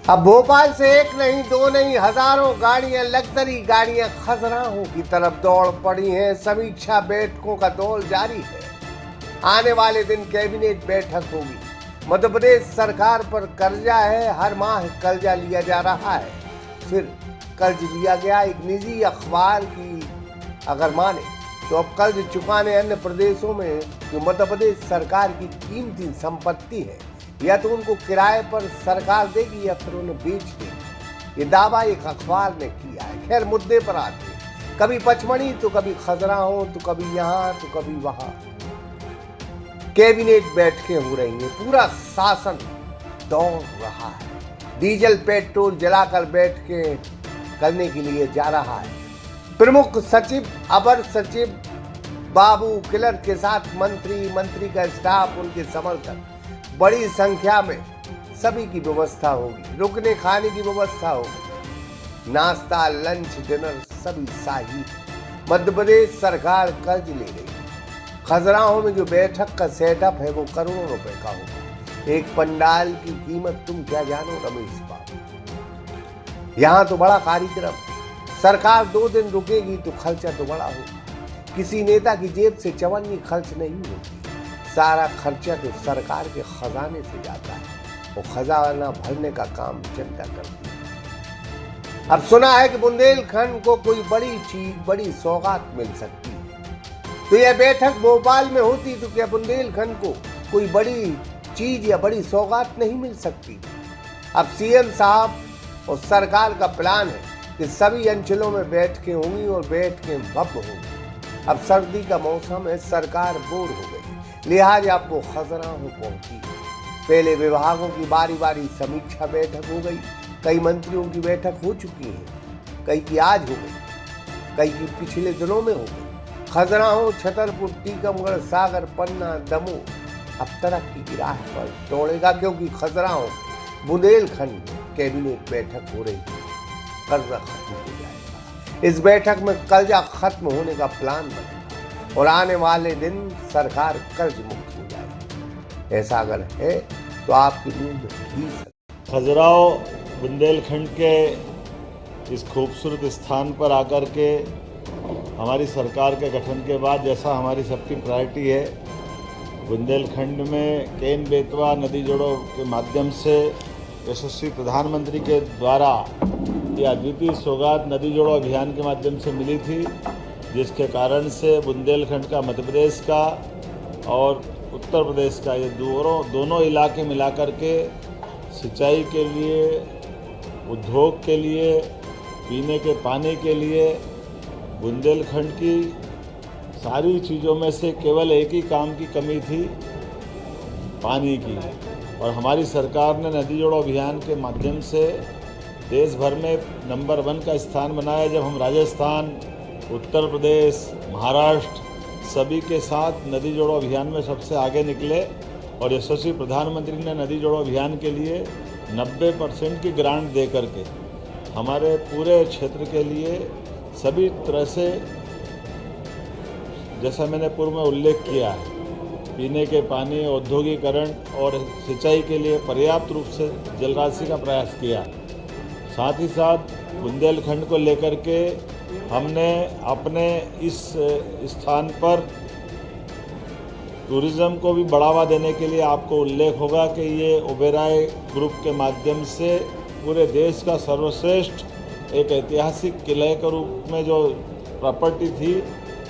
अब भोपाल से एक नहीं दो नहीं हजारों गाड़ियां लग्जरी गाड़ियां खजुराहो की तरफ दौड़ पड़ी हैं। समीक्षा बैठकों का दौर जारी है। आने वाले दिन कैबिनेट बैठक होगी। मध्य प्रदेश सरकार पर कर्जा है। हर माह कर्जा लिया जा रहा है। फिर कर्ज लिया गया एक निजी अखबार की अगर माने तो अब कर्ज चुकाने अन्य प्रदेशों में जो मध्य प्रदेश सरकार की कीमती संपत्ति है या तो उनको किराए पर सरकार देगी या फिर उन्हें बेच देगी। ये दावा एक अखबार ने किया है। खैर मुद्दे पर आते हैं। कभी पचमढ़ी तो कभी खजुराहो तो कभी यहाँ तो कभी वहां कैबिनेट बैठकें हो रही हैं। पूरा शासन दौड़ रहा है। डीजल पेट्रोल जलाकर बैठकें करने के लिए जा रहा है। प्रमुख सचिव अपर सचिव बाबू किलर के साथ मंत्री का स्टाफ उनके समर्थक बड़ी संख्या में सभी की व्यवस्था होगी। रुकने खाने की व्यवस्था होगी। नाश्ता लंच डिनर सभी शाही। मध्य प्रदेश सरकार कर्ज ले रही है। खजुराहो में जो बैठक का सेटअप है वो करोड़ों रुपए का होगा। एक पंडाल की कीमत तुम क्या जानो रमेश बाबू। यहाँ तो बड़ा कार्यक्रम। सरकार 2 दिन रुकेगी तो खर्चा तो बड़ा होगा। किसी नेता की जेब से चवन्नी खर्च नहीं होगी। सारा खर्चा तो सरकार के खजाने से जाता है। वो खजाना भरने का काम जनता करती है। अब सुना है कि बुंदेलखंड को कोई बड़ी चीज बड़ी सौगात मिल सकती है। तो यह बैठक भोपाल में होती तो क्या बुंदेलखंड को कोई बड़ी चीज या बड़ी सौगात नहीं मिल सकती। अब सीएम साहब और सरकार का प्लान है कि सभी अंचलों में बैठकें होंगी और बैठकें भव्य होंगी। अब सर्दी का मौसम है। सरकार बोर हो गई लिहाजा आपको खजुराहो पहुंची। पहले विभागों की बारी बारी समीक्षा बैठक हो गई। कई मंत्रियों की बैठक हो चुकी है। कई की आज हो गई, कई की पिछले दिनों में हो गई। खजुराहो छतरपुर टीकमगढ़ सागर पन्ना दमोह अब तरक्की की राह पर दौड़ेगा क्योंकि खजुराहो बुंदेलखंड में कैबिनेट बैठक हो रही है। कर्जा खत्म हो जाएगा। इस बैठक में कर्जा खत्म होने का प्लान बनेगा और आने वाले दिन सरकार कर्ज मुक्त हो जाएगी। ऐसा अगर है तो आपकी नींद भी सकती। खजुराहो बुंदेलखंड के इस खूबसूरत स्थान पर आकर के हमारी सरकार के गठन के बाद जैसा हमारी सबकी प्रायोरिटी है बुंदेलखंड में केन बेतवा नदी जोड़ों के माध्यम से यशस्वी प्रधानमंत्री के द्वारा ये अद्वितीय सौगात नदी जोड़ो अभियान के माध्यम से मिली थी, जिसके कारण से बुंदेलखंड का मध्य प्रदेश का और उत्तर प्रदेश का ये दोनों इलाके मिलाकर के सिंचाई के लिए, उद्योग के लिए, पीने के पानी के लिए बुंदेलखंड की सारी चीज़ों में से केवल एक ही काम की कमी थी, पानी की। और हमारी सरकार ने नदी जोड़ो अभियान के माध्यम से देश भर में नंबर 1 का स्थान बनाया। जब हम राजस्थान, उत्तर प्रदेश, महाराष्ट्र सभी के साथ नदी जोड़ो अभियान में सबसे आगे निकले और यशस्वी प्रधानमंत्री ने नदी जोड़ो अभियान के लिए 90% की ग्रांट दे करके हमारे पूरे क्षेत्र के लिए सभी तरह से, जैसा मैंने पूर्व में उल्लेख किया है, पीने के पानी, औद्योगिकरण और सिंचाई के लिए पर्याप्त रूप से जल राशि का प्रयास किया। साथ ही साथ बुंदेलखंड को लेकर के हमने अपने इस स्थान पर टूरिज़्म को भी बढ़ावा देने के लिए आपको उल्लेख होगा कि ये ओबेरॉय ग्रुप के माध्यम से पूरे देश का सर्वश्रेष्ठ एक ऐतिहासिक किले के रूप में जो प्रॉपर्टी थी,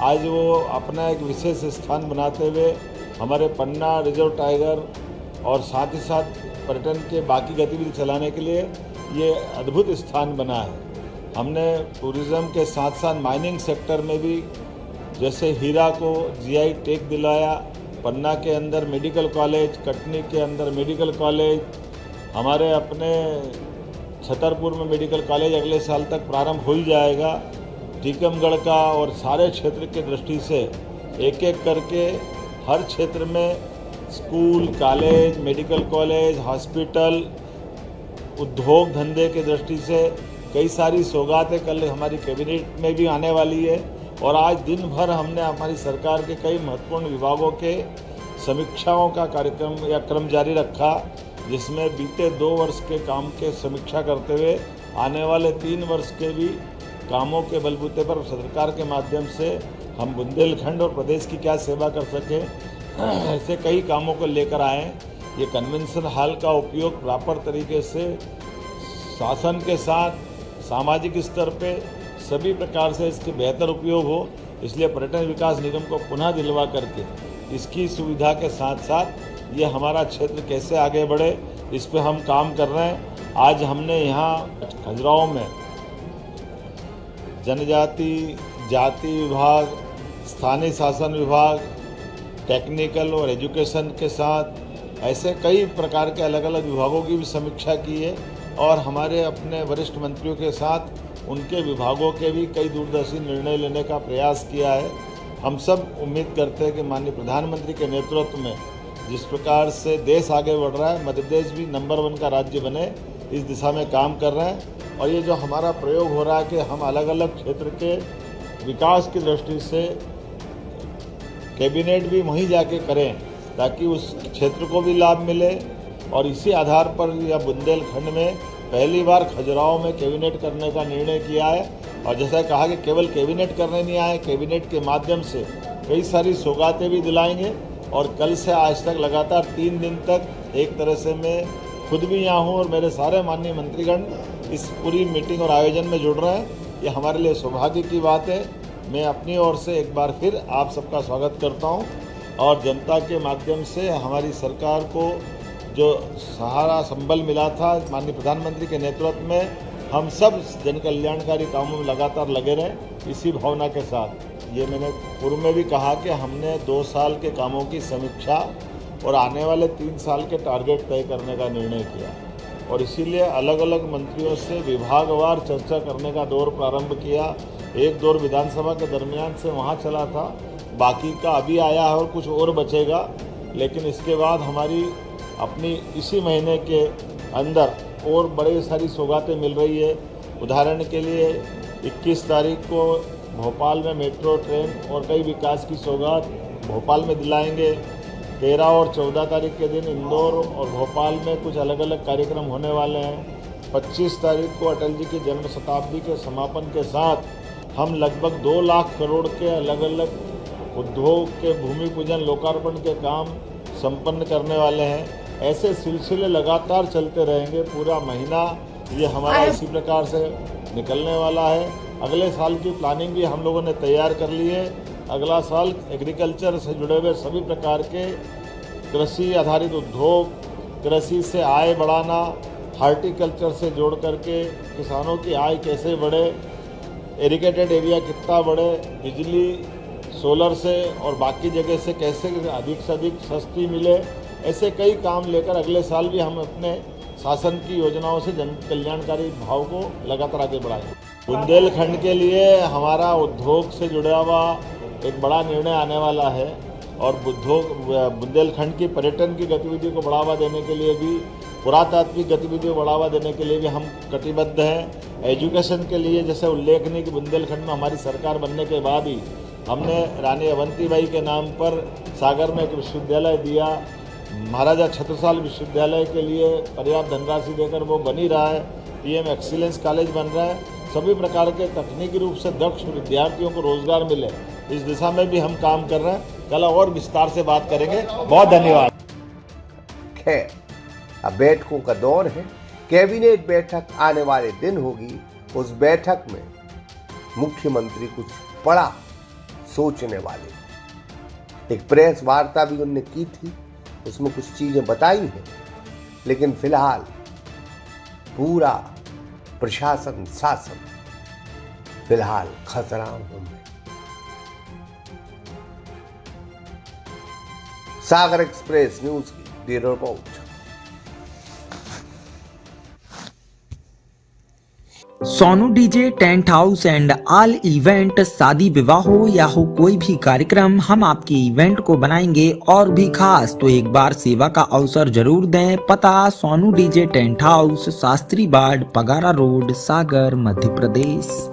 आज वो अपना एक विशेष स्थान बनाते हुए हमारे पन्ना रिजर्व टाइगर और साथ ही साथ पर्यटन के बाकी गतिविधि चलाने के लिए ये अद्भुत स्थान बना है। हमने टूरिज़्म के साथ साथ माइनिंग सेक्टर में भी जैसे हीरा को जीआई टैग दिलाया, पन्ना के अंदर मेडिकल कॉलेज, कटनी के अंदर मेडिकल कॉलेज, हमारे अपने छतरपुर में मेडिकल कॉलेज अगले साल तक प्रारंभ हो ही जाएगा। टीकमगढ़ का और सारे क्षेत्र की दृष्टि से एक एक करके हर क्षेत्र में school, college, medical college, hospital, उद्योग धंधे की दृष्टि से कई सारी सौगातें कल हमारी कैबिनेट में भी आने वाली है। और आज दिन भर हमने हमारी सरकार के कई महत्वपूर्ण विभागों के समीक्षाओं का कार्यक्रम या क्रम जारी रखा, जिसमें बीते 2 वर्ष के काम के समीक्षा करते हुए आने वाले 3 वर्ष के भी कामों के बलबूते पर सरकार के माध्यम से हम बुंदेलखंड और प्रदेश की क्या सेवा कर सकें, ऐसे कई कामों को लेकर आए। ये कन्वेंशन हॉल का उपयोग प्रॉपर तरीके से शासन के साथ सामाजिक स्तर पे सभी प्रकार से इसके बेहतर उपयोग हो, इसलिए पर्यटन विकास निगम को पुनः दिलवा करके इसकी सुविधा के साथ साथ ये हमारा क्षेत्र कैसे आगे बढ़े, इस पे हम काम कर रहे हैं। आज हमने यहाँ खजुराहो में जनजाति जाति विभाग, स्थानीय शासन विभाग, टेक्निकल और एजुकेशन के साथ ऐसे कई प्रकार के अलग अलग विभागों की भी समीक्षा की है और हमारे अपने वरिष्ठ मंत्रियों के साथ उनके विभागों के भी कई दूरदर्शी निर्णय लेने का प्रयास किया है। हम सब उम्मीद करते हैं कि माननीय प्रधानमंत्री के नेतृत्व में जिस प्रकार से देश आगे बढ़ रहा है, मध्य प्रदेश भी नंबर 1 का राज्य बने, इस दिशा में काम कर रहे हैं। और ये जो हमारा प्रयोग हो रहा है कि हम अलग अलग क्षेत्र के विकास की दृष्टि से कैबिनेट भी वहीं जाके करें ताकि उस क्षेत्र को भी लाभ मिले। और इसी आधार पर यह बुंदेलखंड में पहली बार खजुराहो में कैबिनेट करने का निर्णय किया है। और जैसा कहा कि केवल कैबिनेट करने नहीं आए, कैबिनेट के माध्यम से कई सारी सौगातें भी दिलाएंगे। और कल से आज तक लगातार 3 दिन तक एक तरह से मैं खुद भी यहाँ हूँ और मेरे सारे माननीय मंत्रीगण इस पूरी मीटिंग और आयोजन में जुड़ रहे हैं। ये हमारे लिए सौभाग्य की बात है। मैं अपनी ओर से एक बार फिर आप सबका स्वागत करता हूँ और जनता के माध्यम से हमारी सरकार को जो सहारा संबल मिला था माननीय प्रधानमंत्री के नेतृत्व में, हम सब जन कल्याणकारी कामों में लगातार लगे रहें इसी भावना के साथ। ये मैंने पूर्व में भी कहा कि हमने 2 साल के कामों की समीक्षा और आने वाले 3 साल के टारगेट तय करने का निर्णय किया और इसीलिए अलग अलग मंत्रियों से विभागवार चर्चा करने का दौर प्रारंभ किया। एक दौर विधानसभा के दरमियान से वहाँ चला था, बाकी का अभी आया है और कुछ और बचेगा। लेकिन इसके बाद हमारी अपनी इसी महीने के अंदर और बड़ी सारी सौगातें मिल रही है। उदाहरण के लिए 21 तारीख को भोपाल में मेट्रो ट्रेन और कई विकास की सौगात भोपाल में दिलाएंगे। 13 और 14 तारीख के दिन इंदौर और भोपाल में कुछ अलग अलग कार्यक्रम होने वाले हैं। 25 तारीख को अटल जी की जन्म शताब्दी के समापन के साथ हम लगभग 2 लाख करोड़ के अलग अलग उद्योग के भूमि पूजन लोकार्पण के काम संपन्न करने वाले हैं। ऐसे सिलसिले लगातार चलते रहेंगे। पूरा महीना ये हमारा इसी प्रकार से निकलने वाला है। अगले साल की प्लानिंग भी हम लोगों ने तैयार कर ली है। अगला साल एग्रीकल्चर से जुड़े हुए सभी प्रकार के कृषि आधारित उद्योग, कृषि से आय बढ़ाना, हार्टिकल्चर से जोड़ करके किसानों की आय कैसे बढ़े, इरिगेटेड एरिया कितना बढ़े, बिजली सोलर से और बाकी जगह से कैसे अधिक से अधिक सस्ती मिले, ऐसे कई काम लेकर अगले साल भी हम अपने शासन की योजनाओं से जन कल्याणकारी भाव को लगातार आगे बढ़ाएंगे। बुंदेलखंड के लिए हमारा उद्योग से जुड़ा हुआ एक बड़ा निर्णय आने वाला है और बुंदेलखंड की पर्यटन की गतिविधियों को बढ़ावा देने के लिए भी, पुरातात्विक गतिविधियों को बढ़ावा देने के लिए भी हम कटिबद्ध हैं। एजुकेशन के लिए जैसे उल्लेखनीय कि बुंदेलखंड में हमारी सरकार बनने के बाद ही हमने रानी अवंतीबाई के नाम पर सागर में एक विश्वविद्यालय दिया। महाराजा छत्रसाल विश्वविद्यालय के लिए पर्याप्त धनराशि देकर वो बन ही रहा है। पीएम एक्सीलेंस कॉलेज बन रहा है। सभी प्रकार के तकनीकी रूप से दक्ष विद्यार्थियों को रोजगार मिले, इस दिशा में भी हम काम कर रहे हैं। कल और विस्तार से बात करेंगे। बहुत धन्यवाद। खैर, अब बैठकों का दौर है। कैबिनेट बैठक आने वाले दिन होगी। उस बैठक में मुख्यमंत्री कुछ बड़ा सोचने वाले। एक प्रेस वार्ता भी उन्होंने की थी, उसमें कुछ चीजें बताई हैं। लेकिन फिलहाल पूरा प्रशासन शासन फिलहाल खतराम में। सागर एक्सप्रेस न्यूज की report. Sonu DJ tent house and all event, शादी विवाह हो या हो कोई भी कार्यक्रम, हम आपके इवेंट को बनाएंगे और भी खास। तो एक बार सेवा का अवसर जरूर दें। पता Sonu DJ tent house, Shastri बाड़, पगारा रोड, सागर, मध्य प्रदेश।